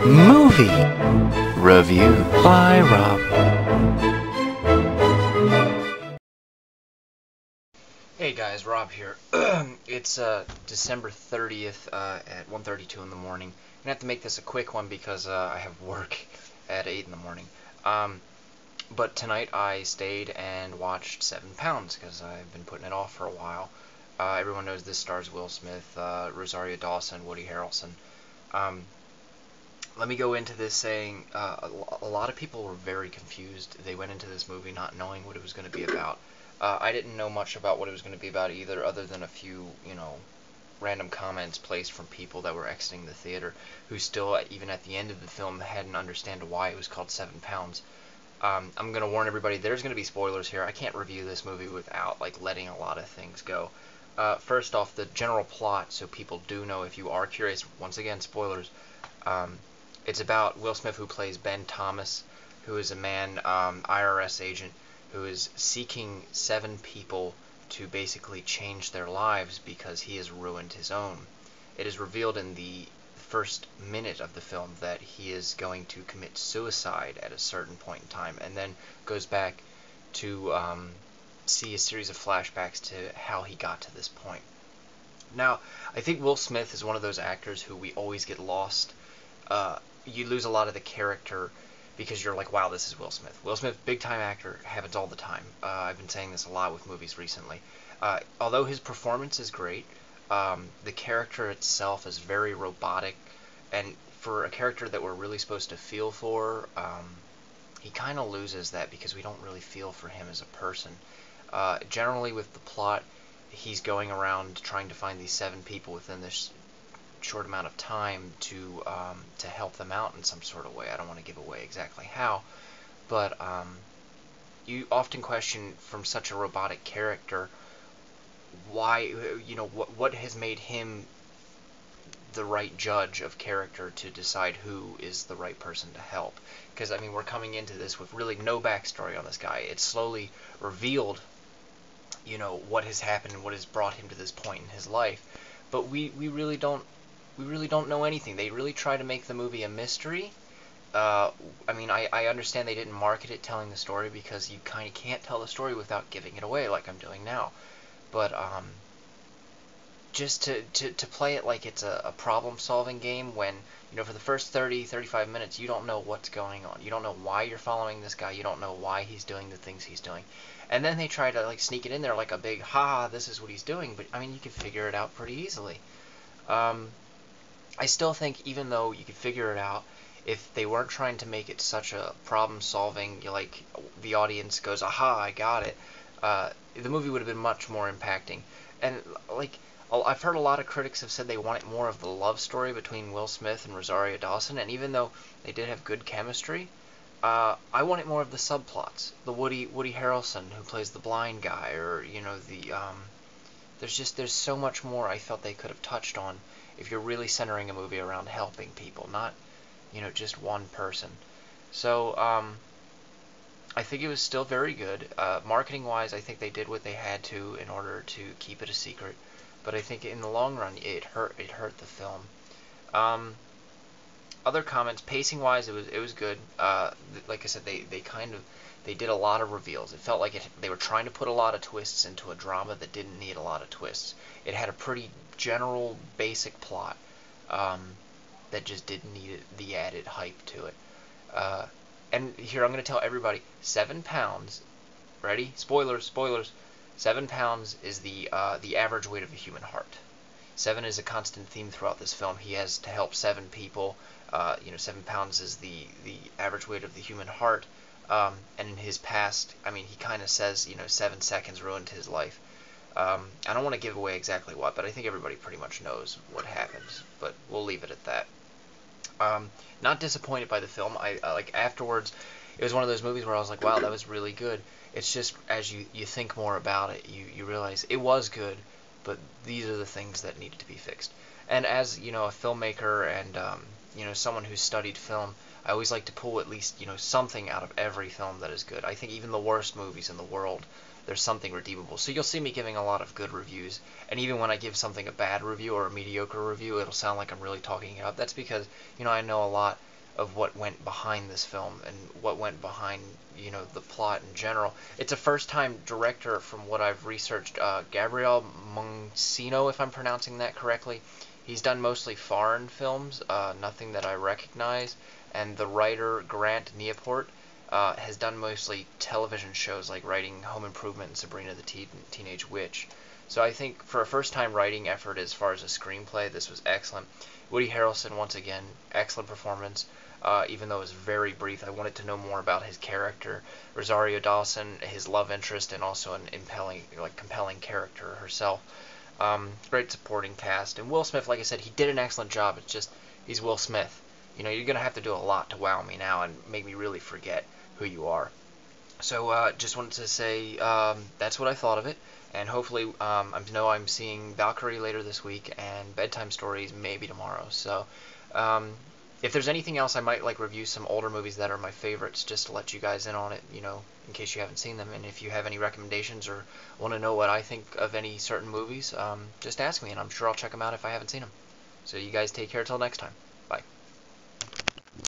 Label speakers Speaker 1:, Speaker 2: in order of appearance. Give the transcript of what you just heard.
Speaker 1: Movie Reviews by Rob.
Speaker 2: Hey guys, Rob here. It's December 30th at 1:32 in the morning. I'm gonna have to make this a quick one because I have work at 8 in the morning. But tonight I stayed and watched 7 Pounds because I've been putting it off for a while. Everyone knows this stars Will Smith, Rosario Dawson, Woody Harrelson. Let me go into this saying a lot of people were very confused. They went into this movie not knowing what it was going to be about. I didn't know much about what it was going to be about either, other than a few, random comments placed from people that were exiting the theater who still, even at the end of the film, hadn't understood why it was called 7 Pounds. I'm going to warn everybody, there's going to be spoilers here. I can't review this movie without, letting a lot of things go. First off, the general plot, so people do know if you are curious. Once again, spoilers. It's about Will Smith, who plays Ben Thomas, who is a man, IRS agent, who is seeking 7 people to basically change their lives because he has ruined his own. It is revealed in the first minute of the film that he is going to commit suicide at a certain point in time, and then goes back to see a series of flashbacks to how he got to this point. Now, I think Will Smith is one of those actors who we always get lost. You lose a lot of the character because you're like, wow, this is Will Smith. Will Smith, big-time actor, happens all the time. I've been saying this a lot with movies recently. Although his performance is great, the character itself is very robotic, and for a character that we're really supposed to feel for, he kind of loses that because we don't really feel for him as a person. Generally with the plot, he's going around trying to find these 7 people within this short amount of time to help them out in some sort of way. I don't want to give away exactly how, but you often question from such a robotic character why, what has made him the right judge of character to decide who is the right person to help. Because, we're coming into this with really no backstory on this guy. It's slowly revealed, what has happened and what has brought him to this point in his life. But we really don't know anything. They really try to make the movie a mystery. I understand they didn't market it telling the story because you kind of can't tell the story without giving it away like I'm doing now. But just to play it like it's a problem-solving game when, for the first 30-35 minutes you don't know what's going on. You don't know why you're following this guy. You don't know why he's doing the things he's doing. And then they try to sneak it in there like a big, this is what he's doing. But, you can figure it out pretty easily. I still think even though you could figure it out, if they weren't trying to make it such a problem-solving, the audience goes, aha, I got it, the movie would have been much more impacting. And, I've heard a lot of critics have said they wanted more of the love story between Will Smith and Rosario Dawson, and even though they did have good chemistry, I wanted more of the subplots. The Woody Harrelson, who plays the blind guy, or, there's so much more I felt they could have touched on if you're really centering a movie around helping people, not, just one person. So, I think it was still very good. Marketing-wise, I think they did what they had to in order to keep it a secret. But I think in the long run, it hurt the film. Other comments, pacing-wise, it was good. Like I said, they did a lot of reveals. It felt like they were trying to put a lot of twists into a drama that didn't need a lot of twists. It had a pretty general, basic plot that just didn't need the added hype to it. And here, I'm going to tell everybody, 7 pounds, ready? Spoilers. 7 pounds is the average weight of a human heart. 7 is a constant theme throughout this film. He has to help 7 people. 7 pounds is the average weight of the human heart. And in his past, he kind of says, 7 seconds ruined his life. I don't want to give away exactly what, but I think everybody pretty much knows what happens. But we'll leave it at that. Not disappointed by the film. I afterwards, it was one of those movies where I was like, wow, that was really good. It's just as you think more about it, you realize it was good, but these are the things that needed to be fixed. And as, a filmmaker and, someone who's studied film, I always like to pull at least, something out of every film that is good. I think even the worst movies in the world, there's something redeemable. So you'll see me giving a lot of good reviews, and even when I give something a bad review or a mediocre review, it'll sound like I'm really talking it up. That's because, I know a lot of what went behind this film and what went behind, the plot in general. It's a first-time director, from what I've researched, Gabriel Monsino, if I'm pronouncing that correctly. He's done mostly foreign films, nothing that I recognize, and the writer Grant Nieuport has done mostly television shows, like writing Home Improvement and Sabrina the Teenage Witch. So I think for a first-time writing effort as far as a screenplay, this was excellent. Woody Harrelson, once again, excellent performance. Even though it was very brief, I wanted to know more about his character. Rosario Dawson, his love interest, and also an compelling character herself. Great supporting cast. And Will Smith, like I said, he did an excellent job. It's just, he's Will Smith. You're going to have to do a lot to wow me now and make me really forget who you are. So just wanted to say that's what I thought of it. And hopefully, I know I'm seeing Valkyrie later this week and Bedtime Stories maybe tomorrow. So if there's anything else, I might review some older movies that are my favorites, just to let you guys in on it, in case you haven't seen them. And if you have any recommendations or want to know what I think of any certain movies, just ask me, and I'm sure I'll check them out if I haven't seen them. So you guys take care till next time.